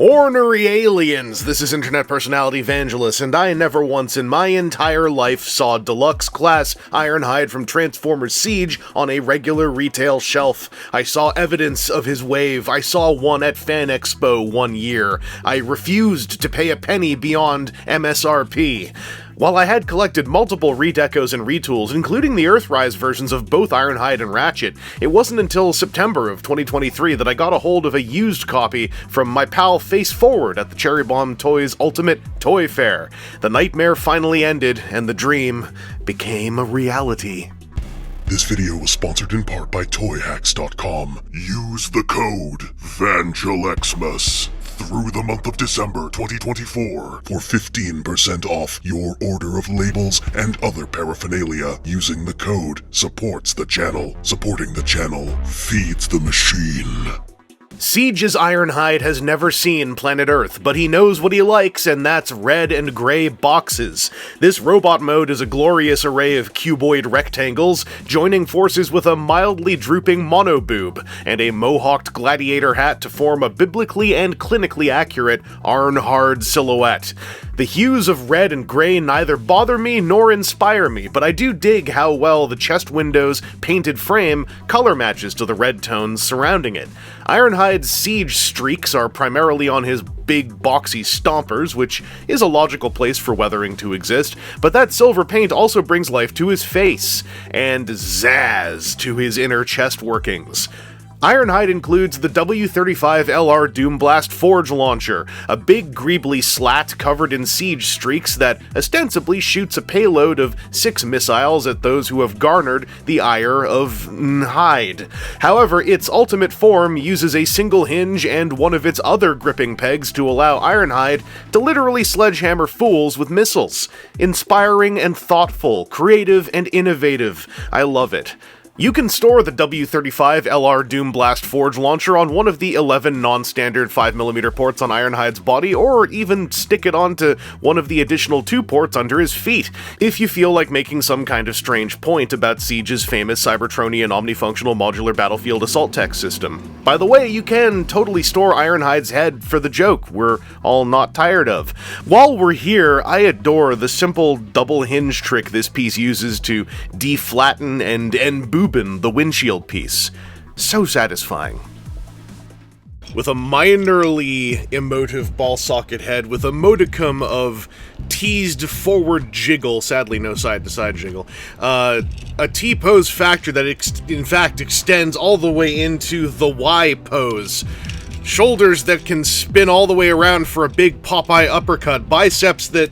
Ornery aliens! This is internet personality Vangelus, and I never once in my entire life saw Deluxe class Ironhide from Transformers Siege on a regular retail shelf. I saw evidence of his wave. I saw one at Fan Expo one year. I refused to pay a penny beyond MSRP. While I had collected multiple redecos and retools, including the Earthrise versions of both Ironhide and Ratchet, it wasn't until September of 2023 that I got a hold of a used copy from my pal Face Forward at the Cherry Bomb Toys Ultimate Toy Fair. The nightmare finally ended, and the dream became a reality. This video was sponsored in part by ToyHacks.com. Use the code VANGELXMAS through the month of December 2024 for 15% off your order of labels and other paraphernalia. Using the code supports the channel. Supporting the channel feeds the machine. Siege's Ironhide has never seen planet Earth, but he knows what he likes, and that's red and gray boxes. This robot mode is a glorious array of cuboid rectangles, joining forces with a mildly drooping monoboob, and a mohawked gladiator hat to form a biblically and clinically accurate Ironhide silhouette. The hues of red and gray neither bother me nor inspire me, but I do dig how well the chest window's painted frame color matches to the red tones surrounding it. Ironhide's Siege streaks are primarily on his big boxy stompers, which is a logical place for weathering to exist, but that silver paint also brings life to his face, and zazz to his inner chest workings. Ironhide includes the W35LR Doomblast Forge Launcher, a big greebly slat covered in siege streaks that ostensibly shoots a payload of 6 missiles at those who have garnered the ire of Hyde. However, its ultimate form uses a single hinge and one of its other gripping pegs to allow Ironhide to literally sledgehammer fools with missiles. Inspiring and thoughtful, creative and innovative. I love it. You can store the W35LR Doomblast Forge Launcher on one of the 11 non-standard 5mm ports on Ironhide's body, or even stick it onto one of the additional 2 ports under his feet, if you feel like making some kind of strange point about Siege's famous Cybertronian omnifunctional modular battlefield assault tech system. By the way, you can totally store Ironhide's head for the joke we're all not tired of. While we're here, I adore the simple double hinge trick this piece uses to deflatten and boobin the windshield piece. So satisfying. With a minorly emotive ball socket head with a modicum of teased forward jiggle, sadly no side-to-side jiggle, a T-pose factor that in fact extends all the way into the Y pose, shoulders that can spin all the way around for a big Popeye uppercut, biceps that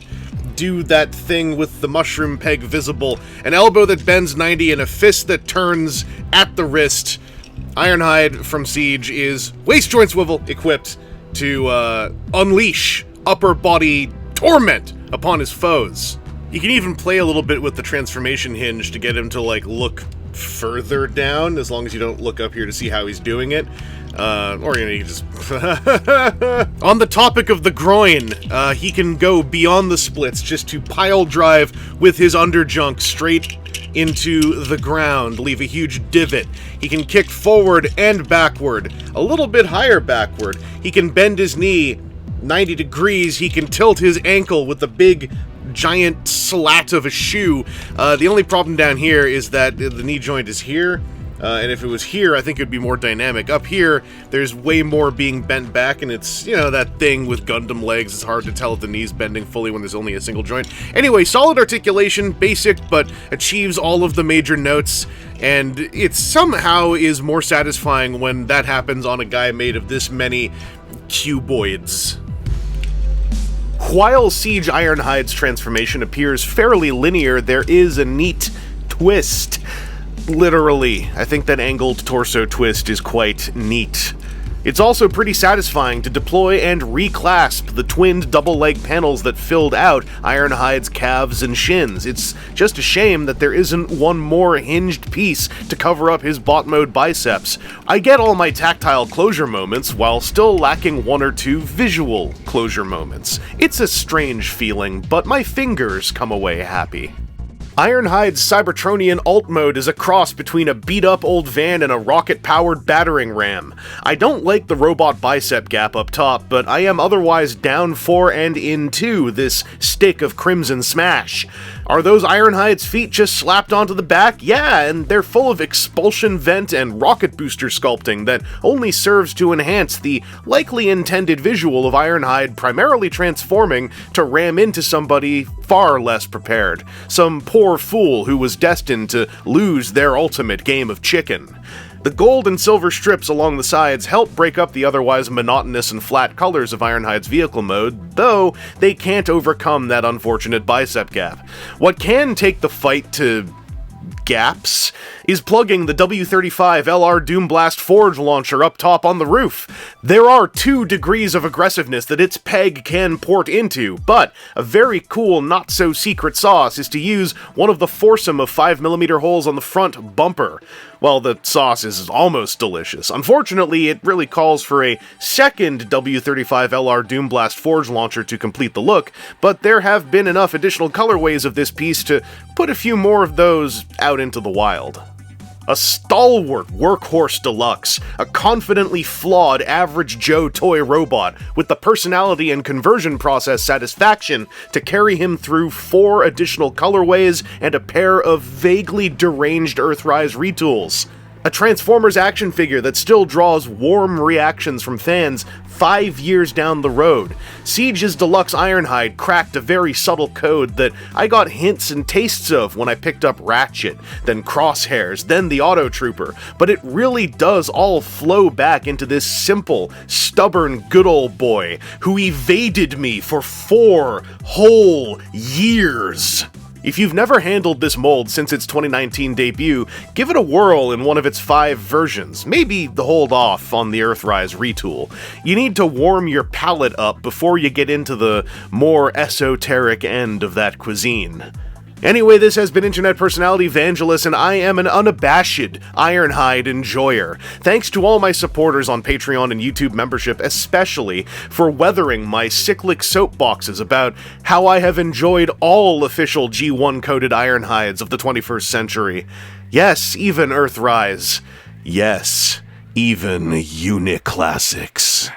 do that thing with the mushroom peg visible, an elbow that bends 90, and a fist that turns at the wrist. Ironhide from Siege is waist joint swivel equipped to unleash upper body torment upon his foes. You can even play a little bit with the transformation hinge to get him to look further down, as long as you don't look up here to see how he's doing it. Or, you can just... On the topic of the groin, he can go beyond the splits just to pile drive with his underjunk straight into the ground, leave a huge divot. He can kick forward and backward, a little bit higher backward. He can bend his knee 90 degrees. He can tilt his ankle with the big giant slat of a shoe. The only problem down here is that the knee joint is here. And if it was here, I think it would be more dynamic. Up here, there's way more being bent back, and it's, that thing with Gundam legs. It's hard to tell if the knee's bending fully when there's only a single joint. Anyway, solid articulation, basic, but achieves all of the major notes, and it somehow is more satisfying when that happens on a guy made of this many cuboids. While Siege Ironhide's transformation appears fairly linear, there is a neat twist. Literally, I think that angled torso twist is quite neat. It's also pretty satisfying to deploy and reclasp the twinned double leg panels that filled out Ironhide's calves and shins. It's just a shame that there isn't one more hinged piece to cover up his bot mode biceps. I get all my tactile closure moments while still lacking 1 or 2 visual closure moments. It's a strange feeling, but my fingers come away happy. Ironhide's Cybertronian alt mode is a cross between a beat-up old van and a rocket-powered battering ram. I don't like the robot bicep gap up top, but I am otherwise down for and into this stick of Crimson Smash. Are those Ironhide's feet just slapped onto the back? Yeah, and they're full of expulsion vent and rocket booster sculpting that only serves to enhance the likely intended visual of Ironhide primarily transforming to ram into somebody far less prepared. Some poor fool who was destined to lose their ultimate game of chicken. The gold and silver strips along the sides help break up the otherwise monotonous and flat colors of Ironhide's vehicle mode, though they can't overcome that unfortunate bicep gap. What can take the fight to gaps is plugging the W35 LR Doomblast Forge launcher up top on the roof. There are 2 degrees of aggressiveness that its peg can port into, but a very cool not-so-secret sauce is to use one of the foursome of 5mm holes on the front bumper. Well, the sauce is almost delicious. Unfortunately, it really calls for a second W35 LR Doomblast Forge launcher to complete the look, but there have been enough additional colorways of this piece to put a few more of those out into the wild. A stalwart workhorse deluxe, a confidently flawed average Joe toy robot with the personality and conversion process satisfaction to carry him through 4 additional colorways and a pair of vaguely deranged Earthrise retools. A Transformers action figure that still draws warm reactions from fans 5 years down the road. Siege's Deluxe Ironhide cracked a very subtle code that I got hints and tastes of when I picked up Ratchet, then Crosshairs, then the Autotrooper, but it really does all flow back into this simple, stubborn good old boy who evaded me for 4 whole years. If you've never handled this mold since its 2019 debut, give it a whirl in one of its 5 versions. Maybe hold off on the Earthrise retool. You need to warm your palate up before you get into the more esoteric end of that cuisine. Anyway, this has been internet personality Vangelus, and I am an unabashed Ironhide enjoyer. Thanks to all my supporters on Patreon and YouTube membership, especially for weathering my cyclic soapboxes about how I have enjoyed all official G1-coded Ironhides of the 21st century. Yes, even Earthrise. Yes, even Uniclassics.